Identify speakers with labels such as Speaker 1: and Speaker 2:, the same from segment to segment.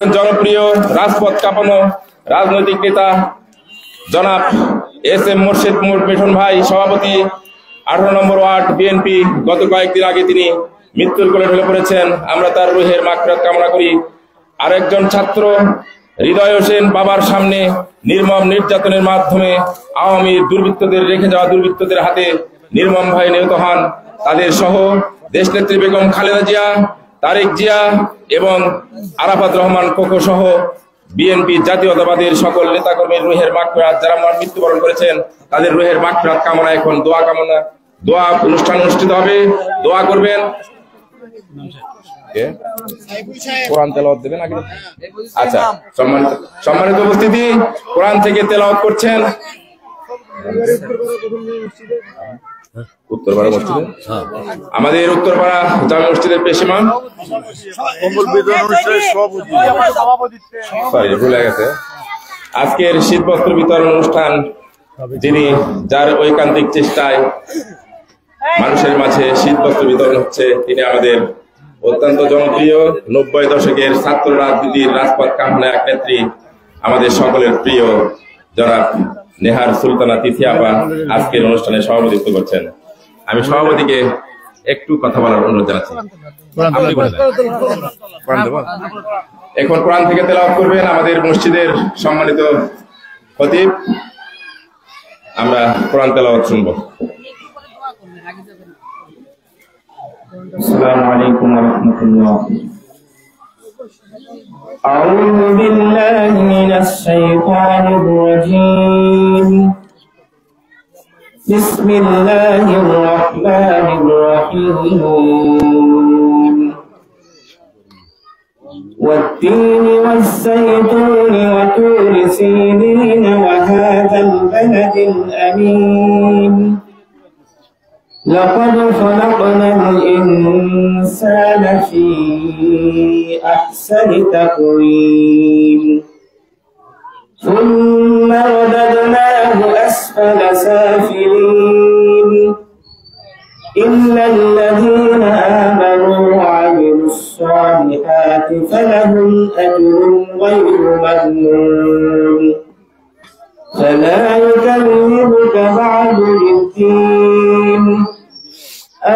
Speaker 1: জনপ্রিয় রাজপথ কাঁপানো রাজনৈতিক নেতা জনাব এস.এম. মোর্শেদ মিঠুন ভাই, সভাপতি 18 নম্বর ওয়ার্ড বিএনপি। গত কয়েকদিন আগে তিনি মৃত্যুর কোলে ঢলে পড়েছেন। আমরা তার রুহের মাগফিরাত কামনা করি। আরেকজন ছাত্র হৃদয় হোসেন বাবার সামনে নির্মম নির্যাতনের মাধ্যমে আওয়ামী দুর্বৃত্তদের রেখে যাওয়া দুর্বৃত্তদের হাতে নির্মম ভাবে নিহত হন। তাদের সহ দেশনেত্রী বেগম খালেদা জিয়া, তারেক জিয়া এবং আরাফাত রহমান কোকো সহ বিএনপি জাতীয়তাবাদের সকল নেতাকর্মীর রুহের মাগফিরাত, যারা মৃত্যুবরণ করেছেন তাদের রুহের মাগফিরাত কামনা। এখন দোয়া অনুষ্ঠান অনুষ্ঠিত হবে। দোয়া করবেন। কোরআন তেলাওয়াত দেবেন আগে। আচ্ছা, সম্মানিত উপস্থিতি, কোরআন থেকে তেলাওয়াত করছেন উত্তরপাড়া মসজিদে, আমাদের উত্তরপাড়া জামে মসজিদের পেশিমা ভুলে গেছে। আজকের শীত বস্ত্র বিতরণ অনুষ্ঠান যার ঐকান্তিক চেষ্টায় মানুষের মাঝে শীত বস্ত্র বিতরণ হচ্ছে, তিনি আমাদের অত্যন্ত জনপ্রিয় 90 দশকের ছাত্র রাজনীতির রাজপথ কামনা এক নেত্রী, আমাদের সকলের প্রিয় জনাব নেহার সুলতানা তিথি আপা আজকের অনুষ্ঠানে সভাপতিত্ব করছেন। আমি সভাপতিকে একটু কথা বলার অনুরোধ জানাচ্ছি। এখন কোরআন থেকে তেলাওয়াত করবেন আমাদের মসজিদের সম্মানিত খতিব। আমরা কোরআন তেলাওয়াত শুনবো।
Speaker 2: السلام عليكم ورحمة الله. أعوذ بالله من الشيطان الرجيم. بسم الله الرحمن الرحيم. والتين والزيتون وطور سينين وهذا البلد الأمين. لقد خلقنا الإنسان في أحسن تقويم ثم رددناه أسفل سافلين إلا الذين آمنوا وعملوا الصالحات فلهم أجر غير ممنون فلا يكذبك بعد بالدين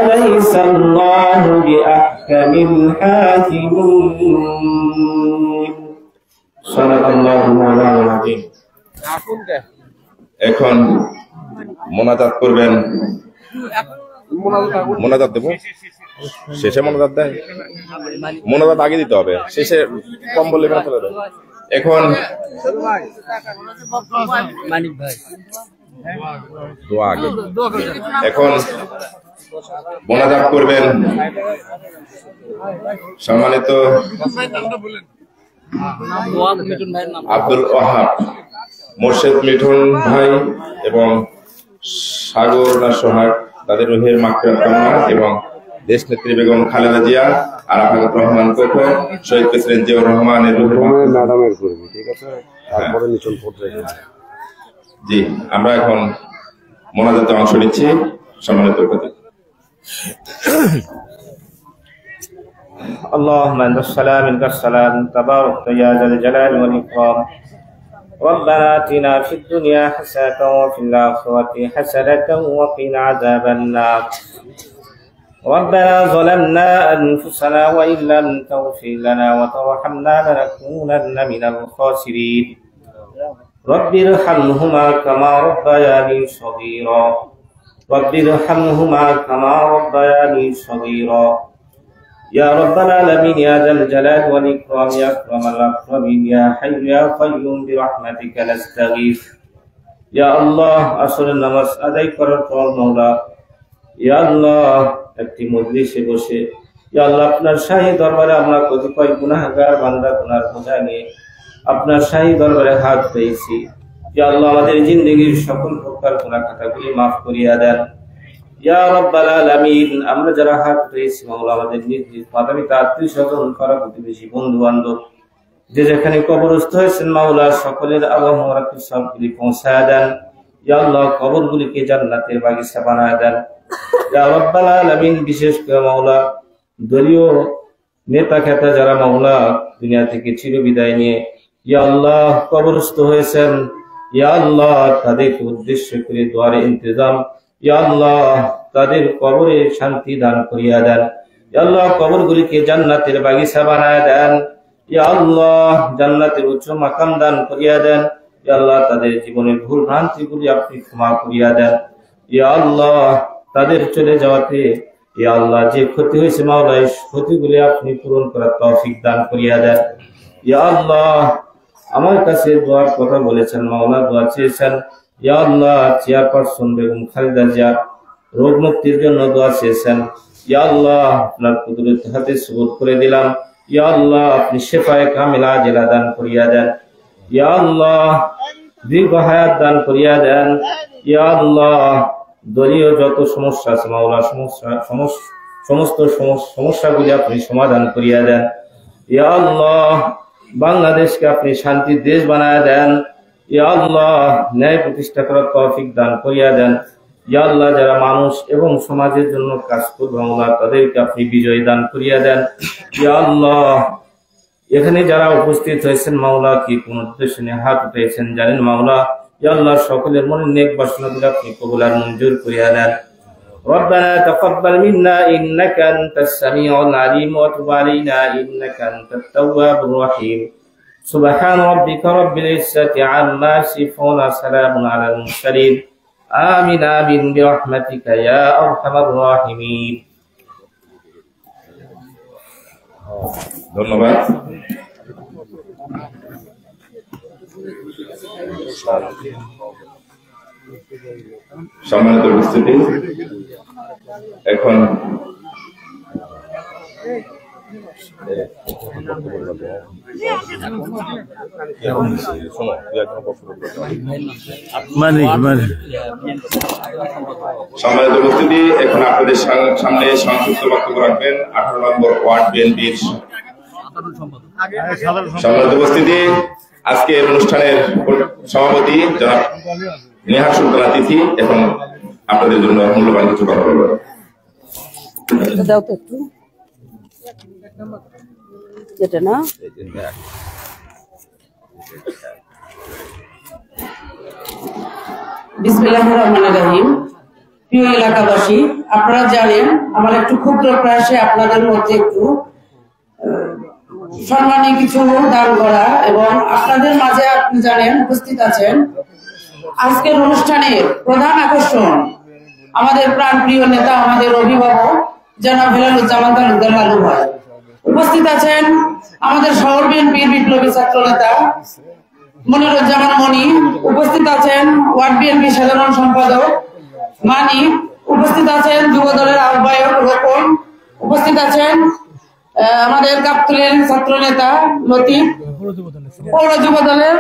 Speaker 2: أليس الله بأحكم الحاكمين صدق الله مولانا العظيم.
Speaker 1: এখন মোনাজাত করবেন। মোনাজাত দেব, শেষে মোনাজাত দেয়, মোনাজাত আগে দিতে হবে, শেষে কম বললে চলে দেয়। এখন এখন মোনাজাত করবেন সম্মানিত আব্দুল ওয়াহাব মোর্শেদ মিঠুন ভাই এবং সাগর না সোহাগ, তাদের রুহের মাগফিরাত কামনা এবং দেশনেত্রী বেগম খালেদা জিয়া, আরাফাত রহমান কোকো, শহীদ প্রেসিডেন্ট জিয়াউর রহমানের ম্যাডামের করবি, ঠিক আছে? তারপরে নিচন পড়ে। জি, আমরা এখন মোনাজাতে অংশ নিচ্ছি। সম্মানিত উপস্থিতি,
Speaker 2: اللهم انت السلام منك السلام تبارك يا ذا الجلال والاكرام. ربنا آتنا في الدنيا حسنة وفي الآخرة حسنة وقنا عذاب النار. ربنا ظلمنا أنفسنا وإن لم تغفر لنا وترحمنا لنكونن من الخاسرين. رب ارحمهما كما ربياني صغيرا. رب ارحمهما كما ربياني صغيرا. يا رب العالمين يا ذا الجلال والإكرام يا أكرم الأكرمين يا حي يا قيوم برحمتك نستغيث. يا الله আসল নামাজ আদায় করার পর মাওলা, ইয়া আল্লাহ একটি মজলিসে বসে ইয়া আল্লাহ আপনার শাহী দরবারে আমরা কতিপয় গুনাহগার বান্দা গুনার বোঝা নিয়ে আপনার শাহী দরবারে হাত পেয়েছি। ইয়া আল্লাহ আমাদের জিন্দেগীর সকল প্রকার গুনাহ খাতাগুলি মাফ করিয়া দেন। ইয়া রাব্বাল আলামিন, আমরা যারা হাত পেয়েছি মাওলা, আমাদের নিজ নিজ মাতা পিতা, আত্মীয় স্বজন, পাড়া প্রতিবেশী, বন্ধু বান্ধব যে যেখানে কবরস্থ হয়েছেন মাওলা, সকলের আল্লাহ সবগুলি পৌঁছায় দেন। ইয়া আল্লাহ কবরগুলিকে জান্নাতের বাগিচা বানায় দেন। ইয়া রাব্বাল আলামিন, বিশেষ করে মাওলা দলীয় নেতা খেতা যারা মাওলা দুনিয়া থেকে চিরবিদায় নিয়ে ইয়া আল্লাহ কবরস্থ হয়েছেন, ইয়া আল্লাহ তাদেরকে উদ্দেশ্য করে দোয়ার ইন্তজাম, ইয়া আল্লাহ তাদের কবরে শান্তি দান করিয়া দেন, ইয়া আল্লাহ কবরগুলিকে জান্নাতের বাগিচা বানায় দেন, ইয়া আল্লাহ জান্নাতের উচ্চ মাকাম দান করিয়া দেন, ইয়া আল্লাহ তাদের জীবনের ভুল ভ্রান্তিগুলি আপনি ক্ষমা করিয়া দেন, ইয়া আল্লাহ তাদের চলে যাওয়াতে ইয়া আল্লাহ যে ক্ষতি হয়েছে মাওলা এই ক্ষতিগুলি আপনি পূরণ করার তৌফিক দান করিয়া দেন। ইয়া আল্লাহ আমার কাছে দোয়ার কথা বলেছেন মাওলা, দোয়া চেয়েছেন, ইয়া আল্লাহ চেয়ারপারসন বেগম খালেদা জিয়া রোগ মুক্তির জন্য দোয়া চেয়েছেন, ইয়া আল্লাহ আপনার কুদরত হাতে সুবুত করে দিলাম, ইয়া আল্লাহ আপনি শিফায়ে কামিলা আজেলা দান করিয়া দেন, ইয়া আল্লাহ দীর্ঘ হায়াত দান করিয়া দেন, ইয়া আল্লাহ দলীয় যত সমস্যা আছে মাওলা সমস্ত সমস্যাগুলি আপনি সমাধান করিয়া দেন, ইয়া আল্লাহ বাংলাদেশকে আপনি শান্তির দেশ বানায়া দেন, ইয়া আল্লাহ ন্যায় প্রতিষ্ঠা করার তৌফিক দান করিয়া দেন, ইয়া আল্লাহ যারা মানুষ এবং সমাজের জন্য কাজ করবে মাওলা তাদেরকে আপনি বিজয় দান করিয়া দেন, ইয়া আল্লাহ এখানে যারা উপস্থিত হয়েছেন মাওলা কি কোন উদ্দেশ্য নিয়ে হাত উঠেছেন জানেন মাওলা, ইয়া আল্লাহ সকলের মনে নেক বাসনাগুলো আপনি কবুল আর মঞ্জুর করিয়া দেন। ربنا تقبل منا إنك أنت السميع العليم وتب علينا إنك أنت التواب الرحيم سبحان ربك رب العزة عما يصفون سلام على المرسلين آمين آمين برحمتك يا أرحم الراحمين।
Speaker 1: ধন্যবাদ। সম্মানিত উপস্থিতি, এখন সম্মানিত উপস্থিতি, এখন আপনাদের সামনে সংক্ষিপ্ত বক্তব্য রাখবেন 18 নম্বর ওয়ার্ড বিএনপির সম্মানিত উপস্থিতি। আজকের অনুষ্ঠানের সভাপতি জনাব নেহা সুলতানা তিথি এখন আপনাদের জন্য মূল্যবান কিছু কথা বলবেন।
Speaker 3: বিসমিল্লাহির রহমানির রহিম। প্রিয় এলাকাবাসী, আপনারা জানেন আমার একটু ক্ষুদ্র প্রয়াসে আপনাদের মধ্যে একটু সম্মানী কিছু দান করা, এবং আপনাদের মাঝে আপনি জানেন উপস্থিত আছেন আজকের অনুষ্ঠানের প্রধান আকর্ষণ আমাদের প্রাণপ্রিয় নেতা, আমাদের অভিভাবক জনাব হেলালুজ্জামান তালুকদার লালু ভাই। উপস্থিত আছেন আমাদের শহর বিএনপির বিপ্লবী ছাত্র নেতা মনিরুজ্জামান মনি, উপস্থিত আছেন ওয়ার্ড বিএনপি সাধারণ সম্পাদক মানিক, উপস্থিত আছেন যুব দলের আহ্বায়ক রোকন, উপস্থিত আছেন আমাদের গাবতলীর ছাত্র নেতা লতিফ, পৌর যুব দলের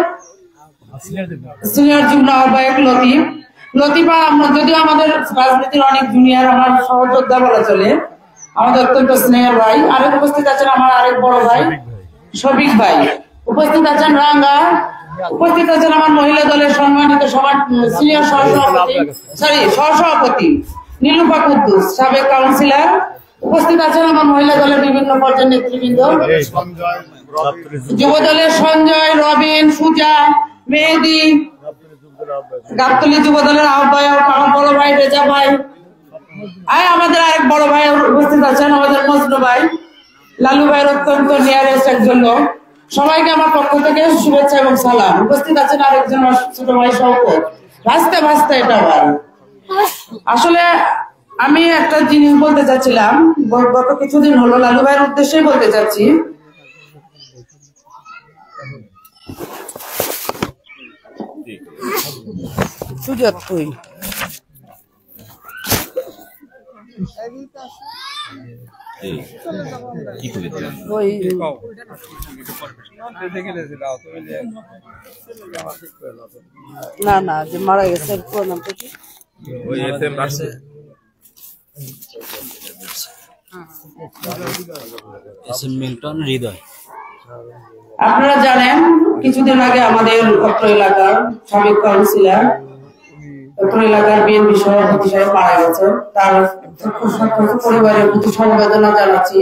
Speaker 3: সিনিয়র যুগ্ম আহ্বায়ক লতিফা। যদিও আমাদের রাজনীতির অনেক জুনিয়র, আমার সহযোদ্ধা বলা চলে, আমাদের অত্যন্ত স্নেহের ভাই। আরেক উপস্থিত আছেন আমার আরেক বড় ভাই শফিক ভাই, উপস্থিত আছেন রাঙ্গা, উপস্থিত আছেন আমার মহিলা দলের সম্মানিত সিনিয়র সহসভাপতি নীলুফা কুদ্দুস, সাবেক কাউন্সিলর, উপস্থিত আছেন আমার মহিলা দলের বিভিন্ন পর্যায়ের নেতৃবৃন্দ, যুব দলের সঞ্জয়, রবিন, সুজা, মেহেদি, গাবতলী যুব দলের আহ্বায়ক আমার বড় ভাই রেজা ভাই, আর আমাদের আরেক বড় ভাই উপস্থিত আছেন আমাদের মজনু ভাই, লালু ভাইয়ের অত্যন্ত নিয়ারেস্ট একজন লোক। সবাইকে আমার পক্ষ থেকে শুভেচ্ছা এবং সালাম। উপস্থিত আছেন আরেকজন ছোট ভাই শওকত, ভাসতে ভাসতে এটা ভাই। আসলে আমি একটা জিনিস বলতে চাচ্ছিলাম, গত কিছুদিন হলো লালু ভাইয়ের উদ্দেশ্যে বলতে চাচ্ছি। না না যে মারা গেছে নামটা কি আপনারা জানেন কিছুদিন আগে আমাদের অত্র এলাকার সাবেক কাউন্সিলর, অত্র এলাকার বিএনপি সভাপতি সাহেব মারা গেছে। তার পরিবারের প্রতি সমবেদনা জানাচ্ছি,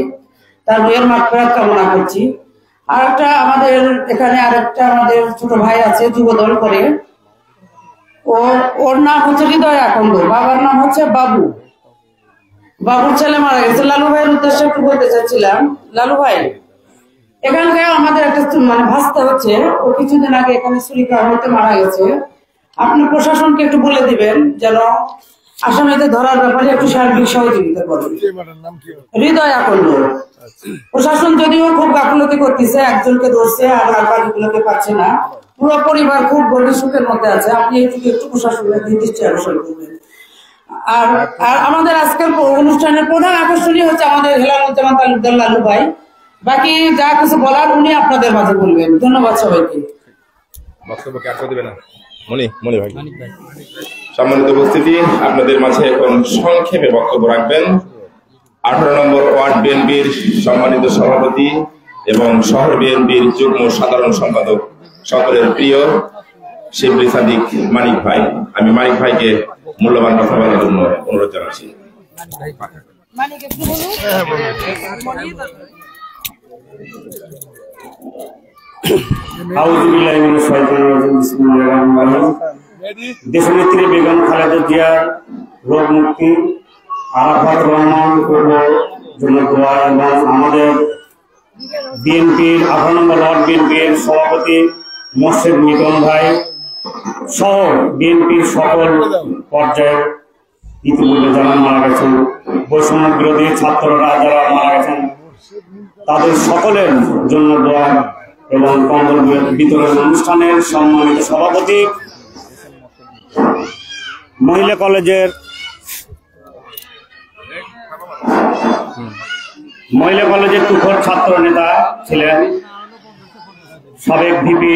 Speaker 3: তার রুহের মাগফিরাত কামনা করছি। আরেকটা আমাদের ছোট ভাই আছে, যুবদল করে। ওর নাম হচ্ছে হৃদয় আকন্দ, বাবার নাম হচ্ছে বাবু। বাবুর ছেলে মারা গেছে। লালু ভাইয়ের উদ্দেশ্যে একটু বলতে চাচ্ছিলাম, লালু ভাই এখানকার আমাদের একটা ভাস্তা হচ্ছে, ও কিছুদিন আগে এখানে ছুরিকাঘাত হতে মারা গেছে। আপনি প্রশাসনকে একটু বলে দিবেন যেন আসামিদের ধরার ব্যাপারে একটু সার্বিক সহযোগিতা করবেন। হৃদয় আকন্দ। প্রশাসন যদিও খুব গাফলতি করতেছে, একজনকে ধরছে আর বাকিগুলোকে পাচ্ছে না। পুরো পরিবার খুব গভীর সুখের মধ্যে আছে। আপনি একটু প্রশাসনের দৃষ্টি আকর্ষণ করবেন। আর আমাদের আজকের অনুষ্ঠানের প্রধান আকর্ষণীয় হচ্ছে আমাদের হেলালুজ্জামান তালুকদার লালু ভাই। বাকি যা কিছু বলার উনি আপনাদের মাঝে বলবেন। ধন্যবাদ সবাইকে।
Speaker 1: সম্মানিত উপস্থিতি, আপনাদের মাঝে এখন সংক্ষেপে বক্তব্য রাখবেন 18 নম্বর ওয়ার্ড বিএনপির সম্মানিত সভাপতি এবং শহর বিএনপির যুগ্ম সাধারণ সম্পাদক, সকলের প্রিয় শিবলি সাদিক মানিক ভাই। আমি মানিক ভাইকে মূল্যবান কথা বলার জন্য অনুরোধ জানাচ্ছি।
Speaker 4: দেশনেত্রী বেগম খালেদা জিয়ার রোগ মুক্তি, আরাফাত রহমান জন্য দোয়া এবং আমাদের বিএনপির 18 নম্বর ওয়ার্ড বিএনপির সভাপতি মোর্শেদ মিটন ভাই সহ বিএনপির সকল পর্যায়ের ইতিপূর্বে যারা মারা গেছেন, বৈষম্য বিরোধী ছাত্ররা যারা মারা গেছেন, তাদের সকলের জন্য দোয়া এবং কম্বল বিতরণ অনুষ্ঠানের সম্মানিত সভাপতি, মহিলা কলেজের তুখোর ছাত্র নেতা ছিলেন সাবেক ভিপি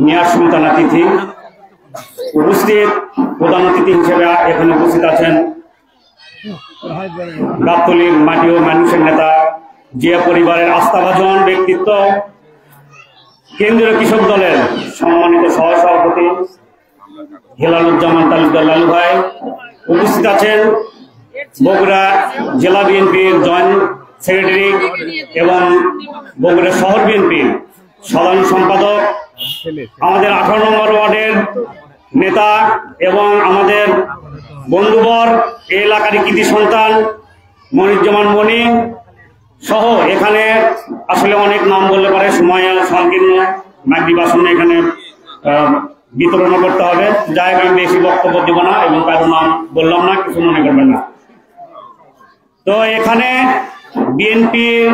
Speaker 4: মিয়া সুলতানা তিথি। উপস্থিত প্রধান অতিথি হিসেবে এখানে উপস্থিত আছেন গাবতলীর মাটি ও মানুষের নেতা, জিয়া পরিবারের আস্থাভাজন ব্যক্তিত্ব, কেন্দ্রীয় কৃষক দলের সম্মানিত সহসভাপতি হেলালুজ্জামান তালুকদার লালু ভাই। উপস্থিত আছেন বগুড়া জেলা বিএনপির জয়েন্ট সেক্রেটারি এবং বগুড়া শহর বিএনপির সাধারণ সম্পাদক, আমাদের 18 নম্বর ওয়ার্ডের নেতা এবং আমাদের বন্ধুবর, এই এলাকার কৃতি সন্তান মনিরুজ্জামান মনি সহ এখানে আসলে অনেক নাম বললে পারে, সময় সংকীর্ণ, মাগরিব আসনে এখানে বিতরণ করতে হবে। যাই হোক, আমি বেশি বক্তব্য দিব না এবং কারো নাম বললাম না, কিছু মনে করবেন না। তো এখানে বিএনপির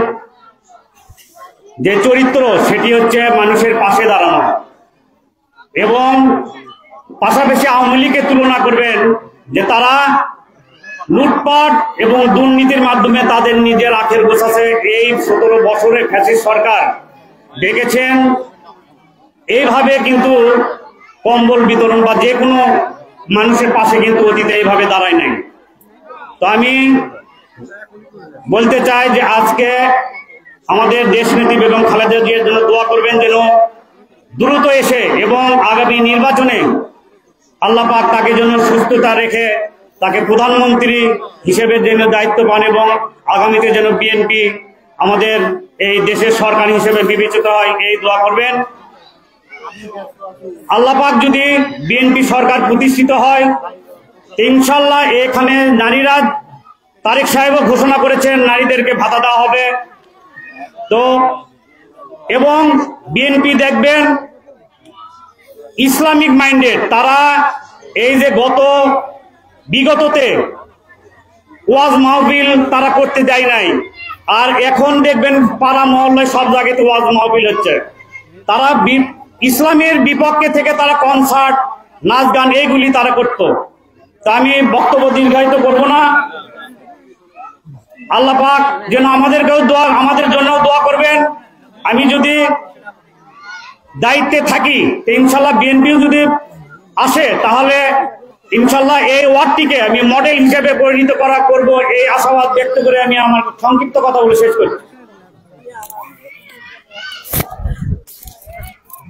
Speaker 4: যে চরিত্র সেটি হচ্ছে মানুষের পাশে দাঁড়ানো, এবং পাশাপাশি আওয়ামী লীগের তুলনা করবেন যে তারা লুটপাট এবং দুর্নীতির মাধ্যমে তাদের নিজের আখের গোছাছে। এই 17 বছরে ফ্যাসিস্ট সরকার দেখেছেন এইভাবে কিন্তু কম্বল বিতরণ বা যে কোনো মানুষের পাশে কিন্তু অতীতে এইভাবে দাঁড়ায় নাই। তো আমি বলতে চাই যে আজকে আমাদের দেশনেত্রী বেগম খালেদা জিয়ার জন্য দোয়া করবেন যেন দ্রুত এসে এবং আগামী নির্বাচনে আল্লাহ পাক তাকে যেন সুস্থতা রেখে তাকে প্রধানমন্ত্রী হিসেবে যেন দায়িত্ব পান এবং আগামীতে যেন বিএনপি আমাদের এই দেশের সরকার হিসেবে বিবেচিত হয়, এই দোয়া করবেন। আল্লাহ পাক যদি বিএনপি সরকার প্রতিষ্ঠিত হয়, ইনশাল্লাহ এখানে নারীরা, তারেক সাহেবও ঘোষণা করেছেন নারীদেরকে ভাতা দেওয়া হবে। তো এবং বিএনপি দেখবেন ইসলামিক মাইন্ডেড, তারা এই যে বিগততে ওয়াজ মাহফিল তারা করতে দেয় নাই, আর এখন দেখবেন পাড়া মহল্লায় সব জায়গাতে ওয়াজ মাহফিল হচ্ছে। তারা ইসলামের বিপক্ষে থেকে তারা কনসার্ট, নাচ গান এইগুলি তারা করতো। তা আমি বক্তব্য দীর্ঘায়িত করবো না। আল্লাহ পাক যেন আমাদের জন্য দোয়া করবেন। আমি যদি দায়িত্বে থাকি, ইনশাল্লাহ বিএনপিও যদি আসে, তাহলে ইনশাল্লাহ এই ওয়ার্ডটিকে আমি মডেল হিসেবে পরিণত করব, এই আশাবাদ ব্যক্ত করে আমি আমার সংক্ষিপ্ত কথা বলে শেষ করছি।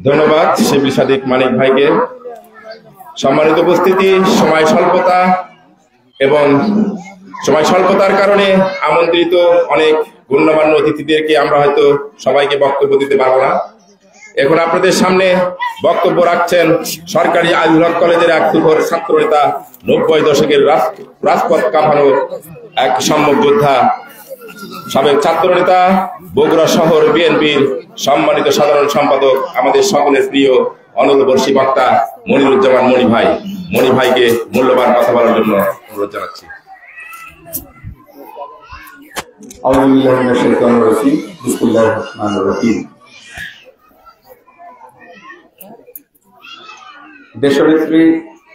Speaker 1: ধন্যবাদ শিবলি সাদিক মানিক ভাইকে। সম্মানিত উপস্থিতি, সময় স্বল্পতার কারণে আমন্ত্রিত অনেক গণ্যমান্য অতিথিদেরকে আমরা হয়তো সবাইকে বক্তব্য দিতে পারবো না। এখন আপনাদের সামনে বক্তব্য রাখছেন সরকারি আজিজুল হক কলেজের এক তুখোর ছাত্র নেতা, 90 দশকের রাজপথ কাঁপানো এক সম্মুখ যোদ্ধা, সাবেক ছাত্র নেতা, বগুড়া শহর বিএনপির সম্মানিত সাধারণ সম্পাদক, আমাদের সকলের প্রিয় অনলবর্ষী বক্তা মনিরুজ্জামান মনি ভাইকে মূল্যবান কথা বলার জন্য অনুরোধ জানাচ্ছি।
Speaker 5: দেশনেত্রী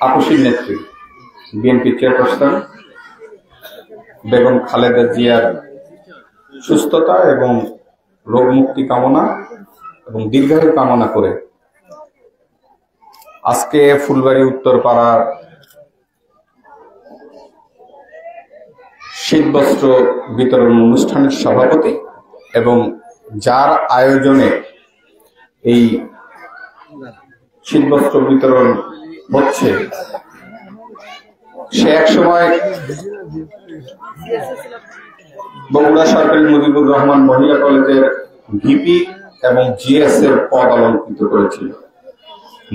Speaker 5: আপসীর নেত্রী বিএনপি চেয়ারপারসন বেগম খালেদা জিয়ার সুস্থতা এবং রোগ মুক্তি কামনা এবং দীর্ঘায়ু কামনা করে আজকে ফুলবাড়ী উত্তরপাড়ার শীতবস্ত্র বিতরণ অনুষ্ঠানের সভাপতি এবং যার আয়োজনে এই শীতবস্ত্র বিতরণ হচ্ছে, সে এক সময় বগুড়া সরকারি মুজিবুর রহমান মহিলা কলেজের ভিপি এবং জিএস এর পদ অলঙ্কৃত করেছিল।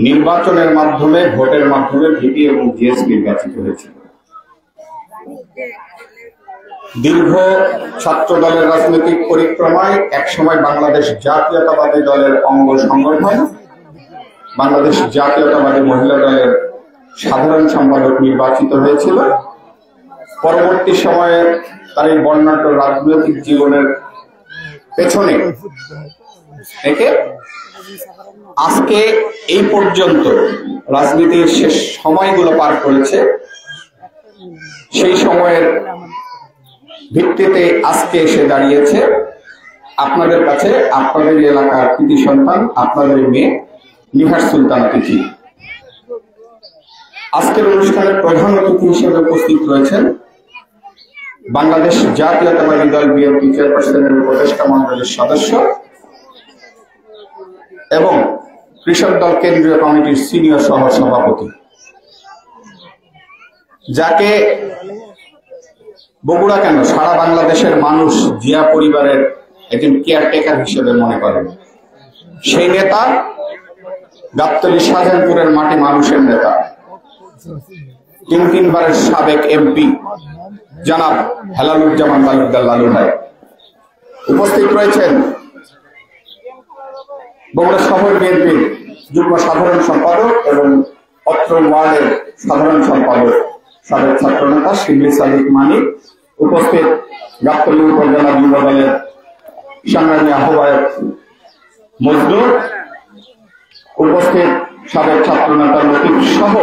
Speaker 5: নির্বাচনের মাধ্যমে, ভোটের মাধ্যমে ভিপি এবং জিএস নির্বাচিত হয়েছিল। দীর্ঘ ছাত্র দলের রাজনৈতিক পরিক্রমায় একসময় বাংলাদেশ জাতীয়তাবাদী দলের অঙ্গ সংগঠন, বাংলাদেশ জাতীয়তাবাদী মহিলা দলের সাধারণ সম্পাদক নির্বাচিত হয়েছিল। পরবর্তী সময়ে তার এই বর্ণাঢ্য রাজনৈতিক জীবনের পেছনে থেকে আজকে এই পর্যন্ত রাজনীতির শেষ সময়গুলো পার করেছে। সেই সময়ের ভিত্তিতে আজকে এসে দাঁড়িয়েছে আপনাদের কাছে, আপনাদের এলাকার কৃতি সন্তান, আপনাদের মেয়ে নিহার সুলতানা তিথি। আজকের অনুষ্ঠানের প্রধান অতিথি হিসেবে উপস্থিত রয়েছেন বাংলাদেশ জাতীয়তাবাদী দল বিএনপি চেয়ারপারসনের উপদেষ্টা মন্ডলীর সদস্য এবং কৃষক দল কেন্দ্রীয় কমিটির সিনিয়র সহ সভাপতি, যাকে বগুড়া কেন সারা বাংলাদেশের মানুষ জিয়া পরিবারের একজন কেয়ারটেকার হিসেবে মনে করেন। সেই নেতা গাবতলী শাহজাহানপুরের মাটি মানুষের নেতা, তিনবারের সাবেক এমপি জনাব হেলালুজ্জামান তালুকদার লালু ভাই। উপস্থিত রয়েছেন বগুড়া শহর বিএনপির যুগ্ম সাধারণ সম্পাদক এবং অত্র ওয়ার্ডের সাধারণ সম্পাদক সাবেক ছাত্র নেতা শিবলি সাদিক মানিক। উপস্থিত গাবতলী উপজেলা যুব দলের সংগ্রামী আহ্বায়ক মজদুর। উপস্থিত সাবেক ছাত্র নেতা লতিফ সহ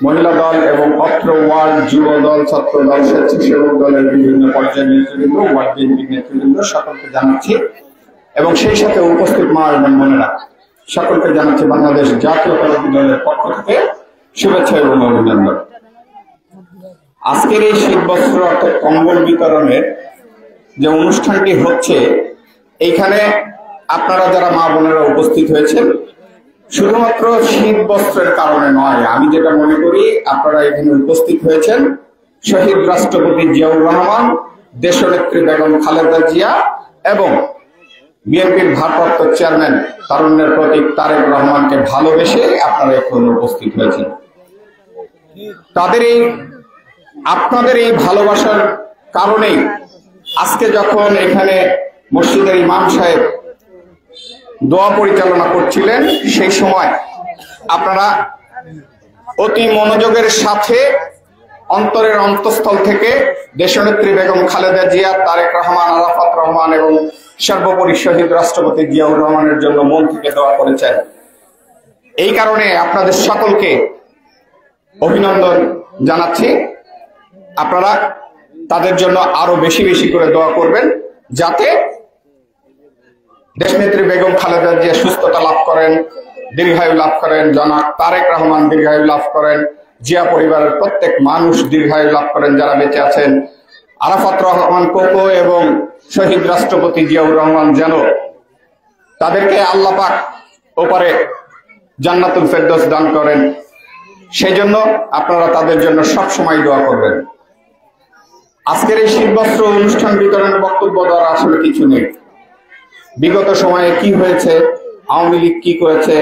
Speaker 5: মহিলা দল এবং অত্র ওয়ার্ড যুব দল, ছাত্র দল, স্বেচ্ছাসেবক দলের বিভিন্ন পর্যায়ের নেতৃবৃন্দ, ওয়ার্ড বিএনপির নেতৃবৃন্দ সকলকে জানাচ্ছি এবং সেই সাথে উপস্থিত মা এবং বোনেরা সকলকে জানাচ্ছি বাংলাদেশ জাতীয়তাবাদী দলের পক্ষ থেকে শুভেচ্ছা এবং অভিনন্দন। আজকের এই শীতবস্ত্র অর্থাৎ কম্বল বিতরণের যে অনুষ্ঠানটি হচ্ছে, এইখানে আপনারা যারা মা বোনেরা উপস্থিত হয়েছেন শুধুমাত্র শীত বস্ত্রের কারণে নয়। আমি যেটা মনে করি, আপনারা এখানে উপস্থিত হয়েছেন শহীদ রাষ্ট্রপতি জিয়াউর রহমান, দেশনেত্রী বেগম খালেদা জিয়া এবং বিএনপির ভারপ্রাপ্ত চেয়ারম্যান তারুণ্যের প্রতীক তারেক রহমানকে ভালোবেসে আপনারা এখন উপস্থিত হয়েছেন। আপনাদের এই ভালোবাসার কারণেই আজকে যখন এখানে মসজিদের ইমাম সাহেব দোয়া পরিচালনা করছিলেন, সেই সময় আপনারা অতি মনোযোগের সাথে অন্তরের অন্তঃস্থল থেকে দেশনেত্রী বেগম খালেদা জিয়া, তারেক রহমান, আরাফাত রহমান এবং সর্বোপরি শহীদ রাষ্ট্রপতি জিয়াউর রহমানের জন্য মন থেকে দোয়া করেছেন। এই কারণে আপনাদের সকলকে অভিনন্দন জানাচ্ছি। আপনারা তাদের জন্য আরো বেশি বেশি করে দোয়া করবেন, যাতে দেশনেত্রী বেগম খালেদা জিয়া সুস্থতা লাভ করেন, দীর্ঘায়ু লাভ করেন, জনাব তারেক রহমান দীর্ঘায়ু লাভ করেন, জিয়া পরিবারের প্রত্যেক মানুষ দীর্ঘায়ু লাভ করেন যারা বেঁচে আছেন। আরাফাত রহমান কোকো এবং শহীদ রাষ্ট্রপতি জিয়াউর রহমান যেন তাদেরকে আল্লাহ পাক ওপারে জান্নাতুল ফেরদৌস দান করেন, সেই জন্য আপনারা তাদের জন্য সব সময় দোয়া করবেন। আজকের এই শীতবস্ত্র অনুষ্ঠান বিতরণের বক্তব্য দেওয়ার আসলে কিছু নেই। বিগত সময়ে কি হয়েছে, আওয়ামী লীগ কি করেছে,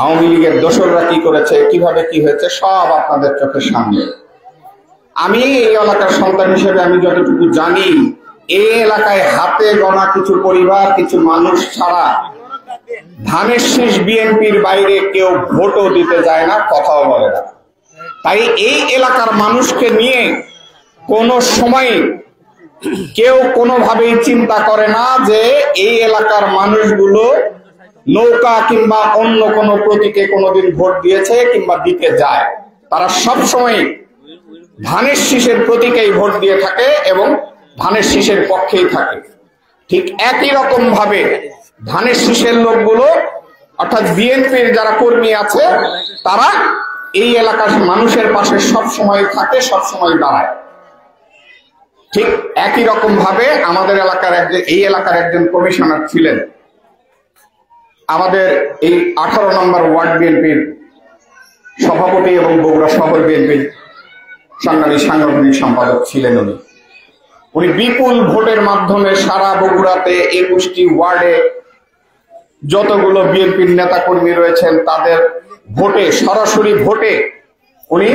Speaker 5: আওয়ামী লীগের দোসররা কি করেছে, কিভাবে কি হয়েছে, সব আপনাদের চোখের সামনে। আমি এই এলাকার সন্তান হিসেবে আমি যতটুকু জানি, এই এলাকায় হাতে গোনা কিছু পরিবার, কিছু মানুষ ছাড়া ধানের শীষ বিএনপির বাইরে কেউ ভোটও দিতে যায় না, কথাও বলে না। তাই এই এলাকার মানুষকে নিয়ে কোনো সময় কেউ কোনোভাবেই চিন্তা করে না যে এই এলাকার মানুষগুলো নৌকা কিংবা অন্য কোনো প্রতীকে কোনোদিন ভোট দিয়েছে কিংবা দিতে যায়। তারা সব সময় ধানের শীষের প্রতীকেই ভোট দিয়ে থাকে এবং ধানের শীষের পক্ষেই থাকে। ঠিক একই রকম ভাবে ধানের শীষের লোকগুলো অর্থাৎ বিএনপির যারা কর্মী আছে তারা এই এলাকার মানুষের পাশে সব সময় থাকে, সব সময় দাঁড়ায়। ঠিক একই রকম ভাবে আমাদের এলাকার এই এলাকার একজন কমিশনার ছিলেন, আমাদের এই 18 নম্বর ওয়ার্ড বিএনপির সভাপতি এবং বগুড়া শহর বিএনপির সংগ্রামী সাংগঠনিক সম্পাদক ছিলেন। উনি বিপুল ভোটের মাধ্যমে সারা বগুড়াতে 21টি ওয়ার্ডে যতগুলো বিএনপির নেতা কর্মী রয়েছেন তাদের ভোটে, সরাসরি ভোটে উনি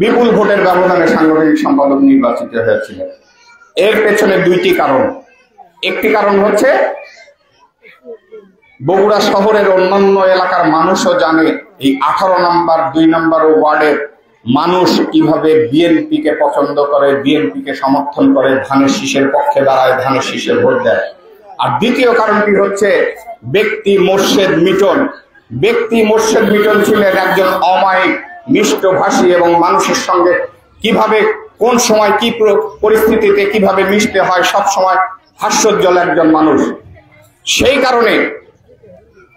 Speaker 5: বিপুল ভোটের ব্যবধানে সাংগঠনিক সম্পাদক নির্বাচিত হয়েছিলেন। এর পেছনে দুইটি কারণ। একটি কারণ হচ্ছে বগুড়া শহরের অন্যান্য এলাকার মানুষও জানে এই 18 নম্বর 2 নম্বর ওয়ার্ডের মানুষ কিভাবে বিএনপিকে পছন্দ করে, বিএনপিকে সমর্থন করে, ধানের শীষের পক্ষে দাঁড়ায়, ধানের শীষে ভোট দেয়। আর দ্বিতীয় কারণটি হচ্ছে ব্যক্তি মোর্শেদ মিটন। ব্যক্তি মোর্শেদ মিটন ছিলেন একজন অমায়িক, মিষ্টভাষী এবং মানুষের সঙ্গে কিভাবে কোন সময় কি পরিস্থিতিতে কিভাবে মিশতে হয় সব সময় হাস্যোজ্জ্বল একজন মানুষ। সেই কারণে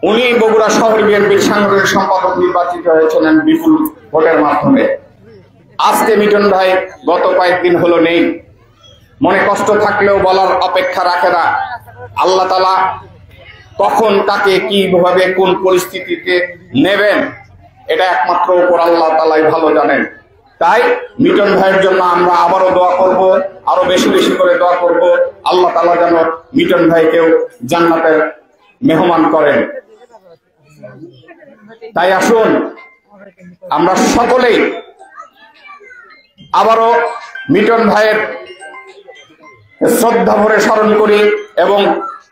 Speaker 5: উনি বগুড়া শহর বিএনপির সাংগঠনিক সম্পাদক নির্বাচিত হয়েছিলেন বিপুল ভোটের মাধ্যমে। আজকে মিটন ভাই গত কয়েকদিন হলো নেই, মনে কষ্ট থাকলেও বলার অপেক্ষা রাখে না। আল্লাহ তাআলা কখন কাকে কিভাবে কোন পরিস্থিতিতে নেবেন এটা একমাত্র উপর আল্লাহ তাআলাই ভালো জানেন। তাই মিটন ভাইয়ের জন্য আমরা আবারও দোয়া করব, আরো বেশি বেশি করে দোয়া করব। আল্লাহ তাআলা যেন মিটন ভাইকেও জান্নাতের মেহমান করেন। তাই আসুন আমরা সকলেই আবারও মিটন ভাইয়ের শ্রদ্ধা ভরে স্মরণ করি এবং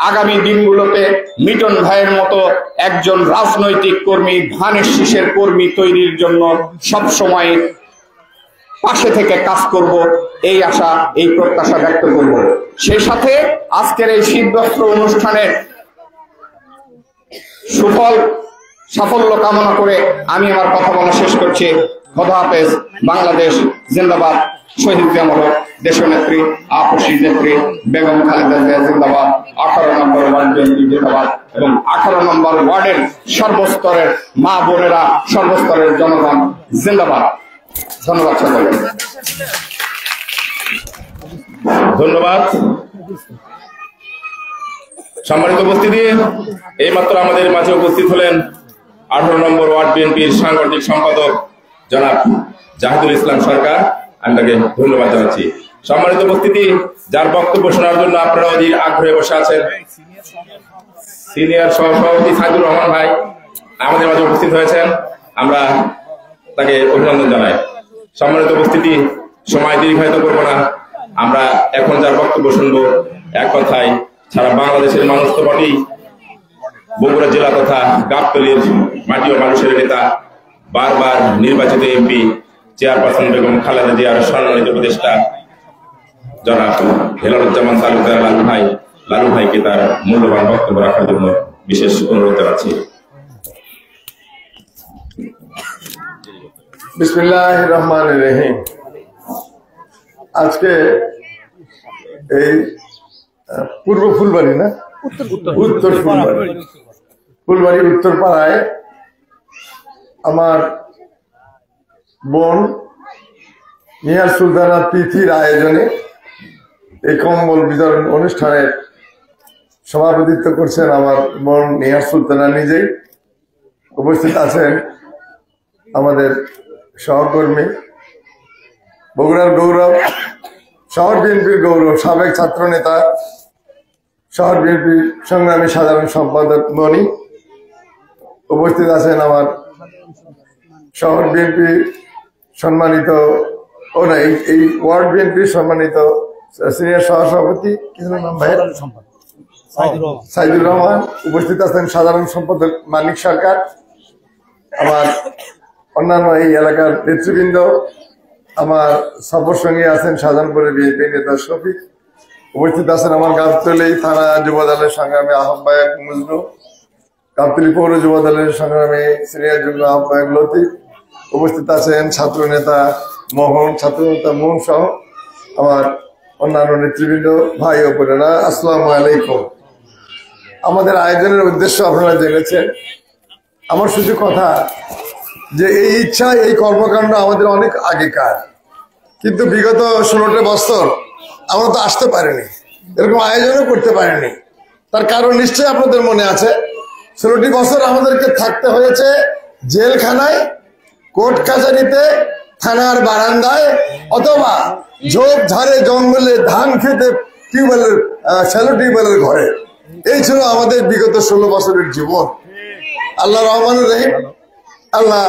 Speaker 5: আগামী দিনগুলোতে মিটন ভাইয়ের মতো একজন রাজনৈতিক কর্মী, ধানের শীষের কর্মী তৈরির জন্য সব সময় পাশে থেকে কাজ করব, এই আশা, এই প্রত্যাশা ব্যক্ত করব। সেই সাথে আজকের এই শীতবস্ত্র অনুষ্ঠানে সুফল সাফল্য কামনা করে আমি আমার কথা বলা শেষ করছি। খোদা হাফেজ। বাংলাদেশ জিন্দাবাদ। শহীদ জামল দেশনেত্রী আপসী নেত্রী বেগম খালেদা জিয়া জিন্দাবাদ। 18 নম্বর ওয়ার্ড বিএনপি জিন্দাবাদ এবং 18 নম্বর ওয়ার্ডের সর্বস্তরের মা বোনেরা, সর্বস্তরের জনগণ জিন্দাবাদ। ধন্যবাদ সকলকে।
Speaker 1: ধন্যবাদ। সম্মানিত উপস্থিতি, এইমাত্র আমাদের মাঝে উপস্থিত হলেন 18 নম্বর ওয়ার্ড বিএনপির সাংগঠনিক সম্পাদক জনাব জাহিদুল ইসলাম সরকার। আমি তাকে ধন্যবাদ জানাচ্ছি। সম্মানিত উপস্থিতি, যার বক্তব্য শোনার জন্য আপনারা অধীর আগ্রহে বসে আছেন, সিনিয়র সহসভাপতি সাইদুর রহমান ভাই আমাদের মাঝে উপস্থিত হয়েছেন। আমরা তাকে অভিনন্দন জানাই। সম্মানিত উপস্থিতি, সময় দীর্ঘায়িত করবো না, আমরা এখন যার বক্তব্য শুনবো এক কথায় সারা বাংলাদেশের মানুষ তো বটেই, বগুড়া জেলা তথা গাবতলীর মাটি ও মানুষের নেতা, বারবার নির্বাচিত এমপি চেয়ারপারসন বেগম খালেদা জিয়ার সম্মানিত উপদেষ্টা জনাব হেলালুজ্জামান তালুকদার লালু ভাইকে তার মূল্যবান বক্তব্য রাখার জন্য বিশেষ অনুরোধ জানাচ্ছি।
Speaker 6: বিসমিল্লাহির রহমানির রহিম। আজকে এই পূর্ব ফুলবাড়ি না উত্তর ফুলবাড়ি উত্তর পাড়ায় আমার বোন নিহার সুলতানা তিথির আয়োজনে এই কম্বল বিতরণ অনুষ্ঠানের সভাপতিত্ব করছেন আমার বোন নিহার সুলতানা নিজেই। উপস্থিত আছেন আমাদের সহকর্মী বগুড়ার গৌরব, শহর বিএনপির গৌরব, সাবেক ছাত্র নেতা, শহর বিএনপি সংগ্রামী সাধারণ সম্পাদক মনি, উপস্থিত আছেন আমার শহর বিএনপি সম্মানিত এই ওয়ার্ড বিএনপি সম্মানিত সিনিয়র সহসভাপতি সাইদুর রহমান, উপস্থিত আছেন সাধারণ সম্পাদক মানিক সরকার, আমার অন্যান্য এই এলাকার নেতৃবৃন্দ, আমার সফর সঙ্গী আছেন সাধারণপুরের বিএনপি নেতা শফিক, উপস্থিত আছেন আমার গাবতলী থানা যুব দলের সংগ্রামী আহ্বায়ক মজনু, গাবতলী পৌর যুব দলের সংগ্রামী সিনিয়র যুগ্ম আহ্বায়ক লতিফ, উপস্থিত আছেন ছাত্র নেতা মোহন সহ আমার অন্যান্য নেতৃবৃন্দ, ভাই ও বোনেরা, আসসালামু আলাইকুম। আমাদের আয়োজনের উদ্দেশ্য আপনারা জেনেছেন। আমার শুধু কথা যে এই ইচ্ছা, এই কর্মকাণ্ড আমাদের অনেক আগেকার, কিন্তু বিগত 16টা বছর আমরা তো আসতে পারিনি, এরকম আয়োজনও করতে পারিনি। তার কারণ নিশ্চয়ই আপনাদের মনে আছে, 16টি বছর আমাদেরকে থাকতে হয়েছে জেলখানায়, কোর্ট কাছারিতে, থানার বারান্দায়, অথবা ঝোপ ঝাড়ে জঙ্গলে ধান খেতে টিউবওয়েলের শ্যালো টিউবওয়েলের ঘরে। এই ছিল আমাদের বিগত 16 বছরের জীবন। আল্লাহ রহমানুর রহিম, আল্লাহ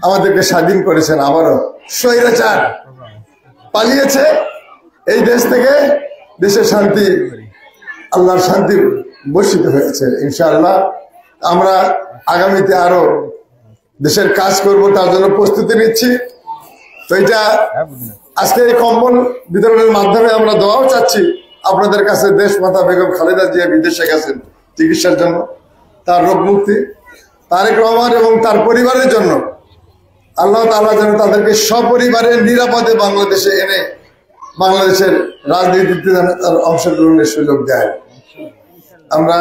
Speaker 6: আমাদেরকে স্বাধীন করেছেন। আবারও স্বৈরাচার পালিয়েছে এই দেশ থেকে, দেশের শান্তি, আল্লাহর শান্তি বর্ষিত হয়েছে। ইনশাআল্লাহ আমরা আগামীতে আরো দেশের কাজ করব, তার জন্য প্রস্তুতি নিচ্ছি। তো এটা আজকে এই কম্বল বিতরণের মাধ্যমে আমরা দোয়াও চাচ্ছি আপনাদের কাছে। দেশ মাতা বেগম খালেদা জিয়া বিদেশে গেছেন চিকিৎসার জন্য, তার রোগ মুক্তি, তারেক রহমান এবং তার পরিবারের জন্য আল্লাহ তাআলা যেন তাদেরকে সপরিবারে নিরাপদে বাংলাদেশে এনে বাংলাদেশের রাজনীতিতে যেন তার অংশগ্রহণের সুযোগ দেয়। আমরা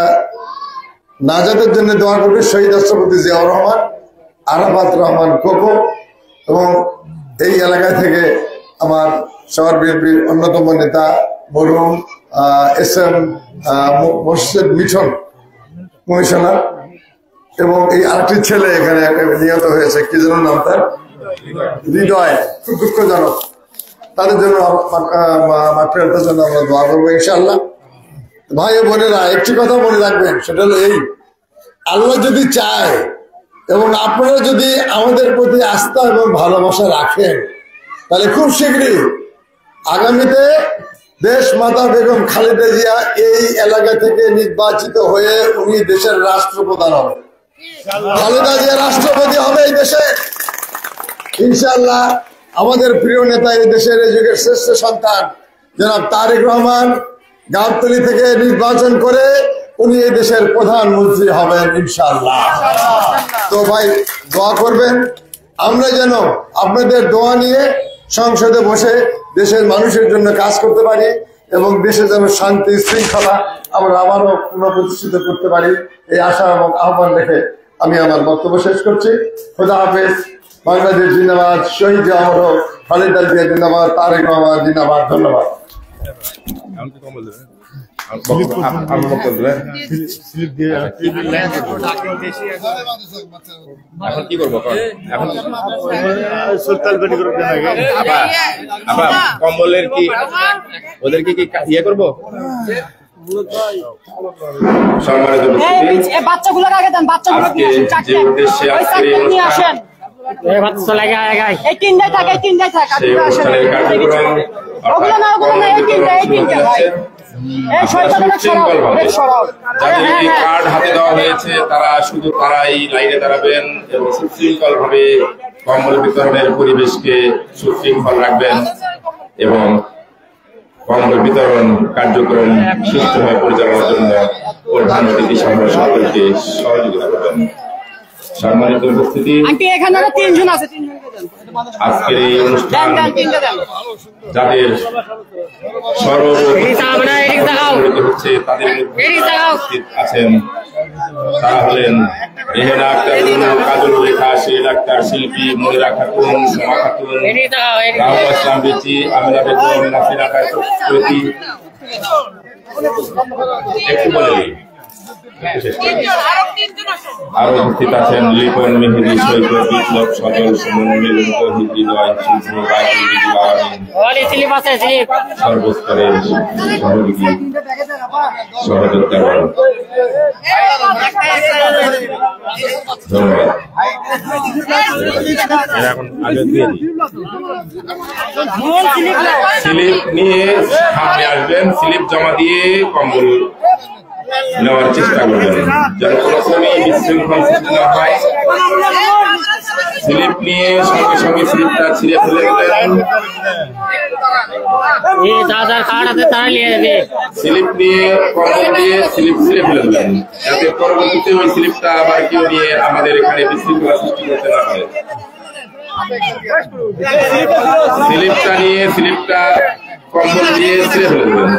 Speaker 6: নাজাতের জন্য দোয়া করবি শহীদ রাষ্ট্রপতি জিয়াউর রহমান, আরাফাত রহমান কোকো, এবং এই এলাকা থেকে আমার শহর বিএনপির অন্যতম নেতা মরহুম SM মোর্শেদ মিঠন কমিশনার, এবং এই আরেকটি ছেলে এখানে নিহত হয়েছে, কি যেন নাম তার, হৃদয়, খুব দুঃখজনক। তাদের জন্য মাফিরাতের জন্য আমরা দোয়া করবো ইনশাআল্লাহ। ভাই ও বোনেরা, একটি কথা মনে রাখবেন, সেটা হলো এই, আল্লাহ যদি চায় এবং আপনারা যদি আমাদের প্রতি আস্থা এবং ভালোবাসা রাখেন, তাহলে খুব শীঘ্রই আগামীতে দেশ মাতা বেগম খালেদা জিয়া এই এলাকা থেকে নির্বাচিত হয়ে উনি দেশের রাষ্ট্রপ্রধান হবে। খালেদা জিয়া রাষ্ট্রপতি হবে এই দেশে ইনশাআল্লাহ। আমাদের প্রিয় নেতা, এই দেশের এই যুগের শ্রেষ্ঠ সন্তান জনাব তারেক রহমান গাবতলী থেকে নির্বাচন করে উনি এই দেশের প্রধানমন্ত্রী হবেন ইনশাআল্লাহ। তো ভাই দোয়া করবেন, আমরা যেন আপনাদের দোয়া নিয়ে সংসদে বসে দেশের মানুষের জন্য কাজ করতে পারি এবং দেশে যেন শান্তি শৃঙ্খলা আমরা আবারও পুনঃপ্রতিষ্ঠিত করতে পারি, এই আশা এবং আহ্বান রেখে আমি আমার বক্তব্য শেষ করছি। খোদা হাফেজ। বাংলাদেশ জিন্দাবাদ, শহীদ আমর খালেদা জিয়া জিন্দাবাদ, তারেক রহমান জিন্দাবাদ। ধন্যবাদ।
Speaker 1: এখন কি করবো? এখন কম্বলের কি ওদেরকে কি ইয়ে করবো?
Speaker 7: বাচ্চাগুলোর আগে দেন, বাচ্চাগুলো
Speaker 1: যে উদ্দেশ্যে আজকের এই অনুষ্ঠান, যাদেরকে কার্ড হাতে দেওয়া হয়েছে তারা শুধু তারাই লাইনে দাঁড়াবেন এবং সুশৃঙ্খল ভাবে কম্বল বিতরণের পরিবেশকে সুশৃঙ্খল রাখবেন এবং কম্বল বিতরণ কার্যক্রম সুষ্ঠুভাবে পরিচালনার জন্য প্রধান অতিথি আমরা সকলকে সহযোগিতা করবেন। সম্মানিত উপস্থিতি, আজকের এই অনুষ্ঠান যাদের হচ্ছে তাদের উপস্থিত আছেন তারা হলেন রেহেনা আক্তার, কাজল রেখা, শের আক্তার, শিল্পী মনিরা খাতুন, সোমা খাতুন, রাহুল ইসলাম বেচি, আমিনা বেগম, নাসির আকাশ প্রতি। একটু বলে আরো উপস্থিত আছেন লিপন, মেহেদি, সৈকত, বিপ্লব, সজল, সুমন, মিলন, তৌহিদ, হৃদয়, শুভ্র, বাইকুল, সর্বস্তরের সহযোগী সহযোগিতা করেন। ধন্যবাদ। এখন আগে দিয়ে দিই। স্লিপ নিয়ে সামনে আসবেন, স্লিপ জমা দিয়ে কম্বল নেওয়ার চেষ্টা করবেন, যেন কোনো ক্রমেই বিশৃঙ্খল সৃষ্টি না হয়। স্লিপ নিয়ে সঙ্গে সঙ্গে স্লিপটা ছিঁড়ে ফেলে দিলেন। স্লিপ নিয়ে কম্বল দিয়ে স্লিপ ছিঁড়ে ফেলে দিলেন, যাতে পরবর্তীতে ওই স্লিপটা আবার কেউ নিয়ে আমাদের এখানে বিশৃঙ্খলা সৃষ্টি করতে না হয়। স্লিপটা নিয়ে স্লিপটা কম্বল দিয়ে ছিঁড়ে ফেলে দেবেন।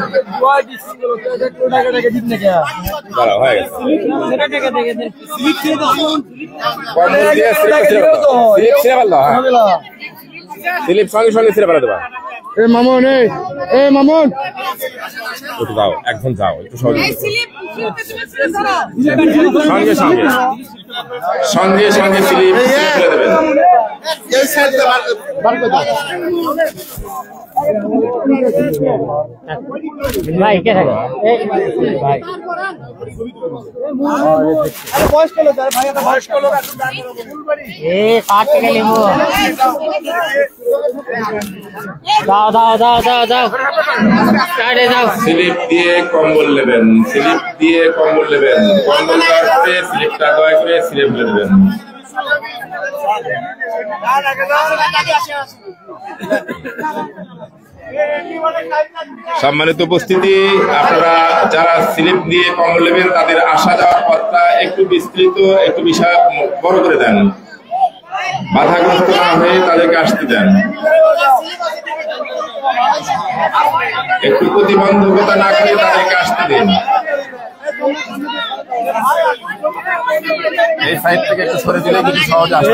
Speaker 1: স্লিপ সঙ্গে সঙ্গে ছিঁড়ে ফেলে দেবা।
Speaker 6: মামুন, মামুন
Speaker 1: একটু যাও, একজন যাও, একটু সঙ্গে সঙ্গে সঙ্গে সঙ্গে স্লিপ ফেলে দেবেন।
Speaker 7: ভাই কে থাকে ভাই কাট থেকে লিখবো। দাও দাও দাও দাও দাও কাটে দাও।
Speaker 1: স্লিপ দিয়ে কম্বল নেবেন, স্লিপ দিয়ে কম্বল নেবেন, কম্বল দেওয়ার পরে স্লিপটা দয়া করে ছিঁড়ে ফেলে দেবেন। সম্মানিত উপস্থিতি, আপনারা যারা স্লিপ দিয়ে কম্বল নেবেন তাদের আসা যাওয়ার পথটা একটু বিস্তৃত, একটু বিশাল বড় করে দেন, বাধাগ্রস্ত না হয়ে তাদেরকে আসতে দেন। একটু প্রতিবন্ধকতা না করে তাদেরকে আসতে দিন। এই সাইড থেকে একটু সরে দিলে কিন্তু সহজে আসতে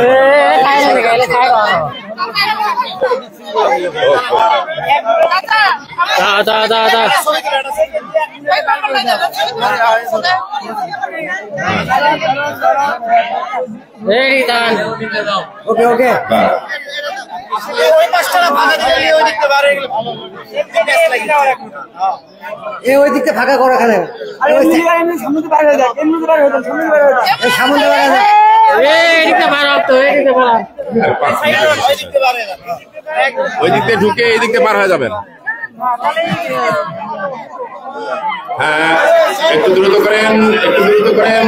Speaker 7: ওকে ওকে ওই দিকটা ফাঁকা করো এখানে।
Speaker 1: ওই দিক দিয়ে ঢুকে এই দিক দিয়ে পার হয়ে যাবেন। হ্যাঁ, একটু দ্রুত করেন, একটু দ্রুত করেন।